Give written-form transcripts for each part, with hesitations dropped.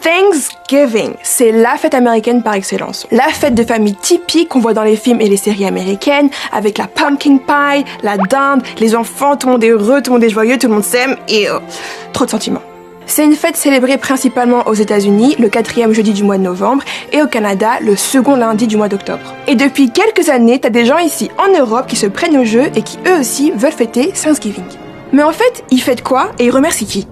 Thanksgiving, c'est la fête américaine par excellence. La fête de famille typique qu'on voit dans les films et les séries américaines, avec la pumpkin pie, la dinde, les enfants, tout le monde est heureux, tout le monde est joyeux, tout le monde s'aime et trop de sentiments. C'est une fête célébrée principalement aux États-Unis le 4e jeudi du mois de novembre et au Canada le second lundi du mois d'octobre. Et depuis quelques années, t'as des gens ici en Europe qui se prennent au jeu et qui eux aussi veulent fêter Thanksgiving. Mais en fait, ils fêtent quoi et ils remercient qui ?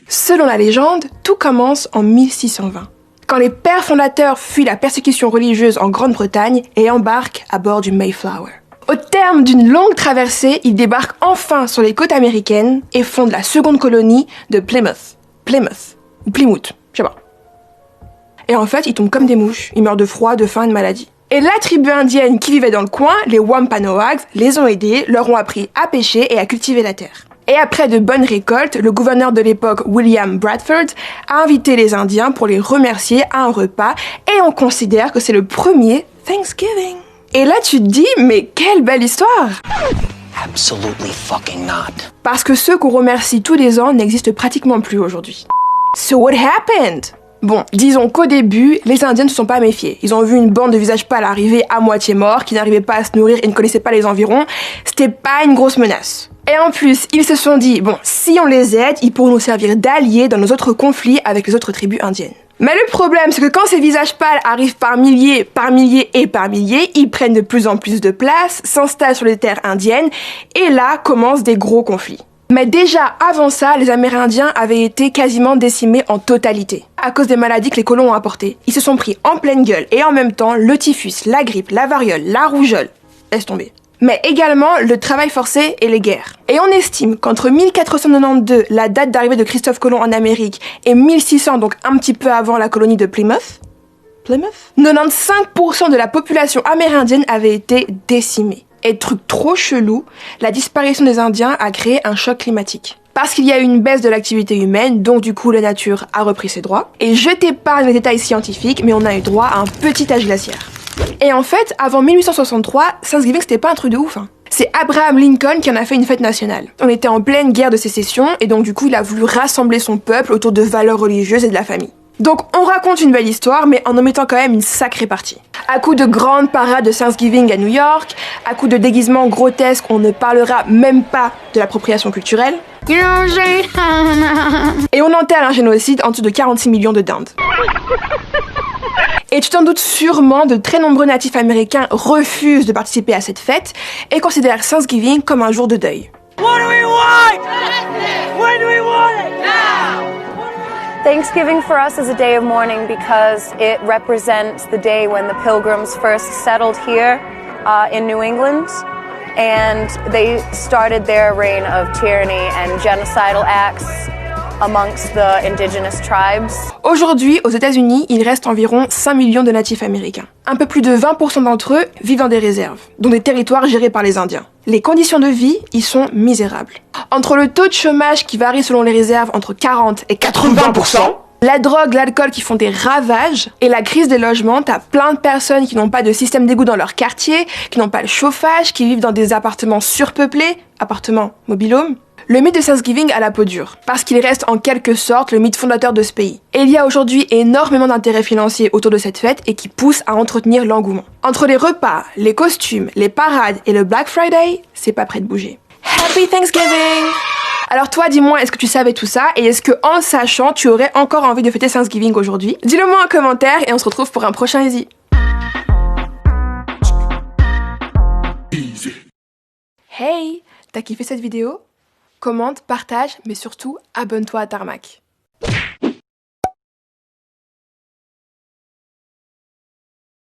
Selon la légende, tout commence en 1620, quand les pères fondateurs fuient la persécution religieuse en Grande-Bretagne et embarquent à bord du Mayflower. Au terme d'une longue traversée, ils débarquent enfin sur les côtes américaines et fondent la seconde colonie de Plymouth. Ou Plymouth, je sais pas. Et en fait, ils tombent comme des mouches, ils meurent de froid, de faim et de maladie. Et la tribu indienne qui vivait dans le coin, les Wampanoags, les ont aidés, leur ont appris à pêcher et à cultiver la terre. Et après de bonnes récoltes, le gouverneur de l'époque, William Bradford, a invité les Indiens pour les remercier à un repas et on considère que c'est le premier Thanksgiving. Et là tu te dis, mais quelle belle histoire! Absolutely fucking not. Parce que ceux qu'on remercie tous les ans n'existent pratiquement plus aujourd'hui. So what happened? Bon, disons qu'au début, les Indiens ne se sont pas méfiés. Ils ont vu une bande de visages pâles arriver à moitié morts, qui n'arrivaient pas à se nourrir et ne connaissaient pas les environs. C'était pas une grosse menace. Et en plus, ils se sont dit, bon, si on les aide, ils pourront nous servir d'alliés dans nos autres conflits avec les autres tribus indiennes. Mais le problème, c'est que quand ces visages pâles arrivent par milliers, ils prennent de plus en plus de place, s'installent sur les terres indiennes, et là commencent des gros conflits. Mais déjà, avant ça, les Amérindiens avaient été quasiment décimés en totalité, à cause des maladies que les colons ont apportées. Ils se sont pris en pleine gueule, et en même temps, le typhus, la grippe, la variole, la rougeole, laisse tomber. Mais également le travail forcé et les guerres. Et on estime qu'entre 1492, la date d'arrivée de Christophe Colomb en Amérique, et 1600, donc un petit peu avant la colonie de Plymouth, 95% de la population amérindienne avait été décimée. Et truc trop chelou, la disparition des Indiens a créé un choc climatique. Parce qu'il y a eu une baisse de l'activité humaine, donc du coup la nature a repris ses droits. Et je t'épargne les détails scientifiques, mais on a eu droit à un petit âge glaciaire. Et en fait, avant 1863, Thanksgiving c'était pas un truc de ouf. C'est Abraham Lincoln qui en a fait une fête nationale. On était en pleine guerre de sécession, et donc du coup il a voulu rassembler son peuple autour de valeurs religieuses et de la famille. Donc on raconte une belle histoire, mais en omettant quand même une sacrée partie. À coup de grandes parades de Thanksgiving à New York, à coup de déguisements grotesques, on ne parlera même pas de l'appropriation culturelle. Et on enterre un génocide en dessous de 46 millions de dindes. Et tu t'en doutes sûrement, de très nombreux natifs américains refusent de participer à cette fête et considèrent Thanksgiving comme un jour de deuil. What do we want? When do we want it? Now! Thanksgiving for us is a day of mourning because it represents the day when the Pilgrims first settled here in New England, and they started their reign of tyranny and genocidal acts amongst the indigenous tribes. Aujourd'hui, aux États-Unis, il reste environ 5 millions de natifs américains. Un peu plus de 20% d'entre eux vivent dans des réserves, dont des territoires gérés par les Indiens. Les conditions de vie y sont misérables. Entre le taux de chômage qui varie selon les réserves entre 40 et 80%, la drogue, l'alcool qui font des ravages, et la crise des logements, t'as plein de personnes qui n'ont pas de système d'égout dans leur quartier, qui n'ont pas le chauffage, qui vivent dans des appartements surpeuplés, appartements mobil-home. Le mythe de Thanksgiving a la peau dure, parce qu'il reste en quelque sorte le mythe fondateur de ce pays. Et il y a aujourd'hui énormément d'intérêts financiers autour de cette fête et qui poussent à entretenir l'engouement. Entre les repas, les costumes, les parades et le Black Friday, c'est pas prêt de bouger. Happy Thanksgiving! Alors toi, dis-moi, est-ce que tu savais tout ça? Et est-ce que, en le sachant, tu aurais encore envie de fêter Thanksgiving aujourd'hui? Dis-le moi en commentaire et on se retrouve pour un prochain Easy. Hey! T'as kiffé cette vidéo? Commente, partage, mais surtout, abonne-toi à Tarmac.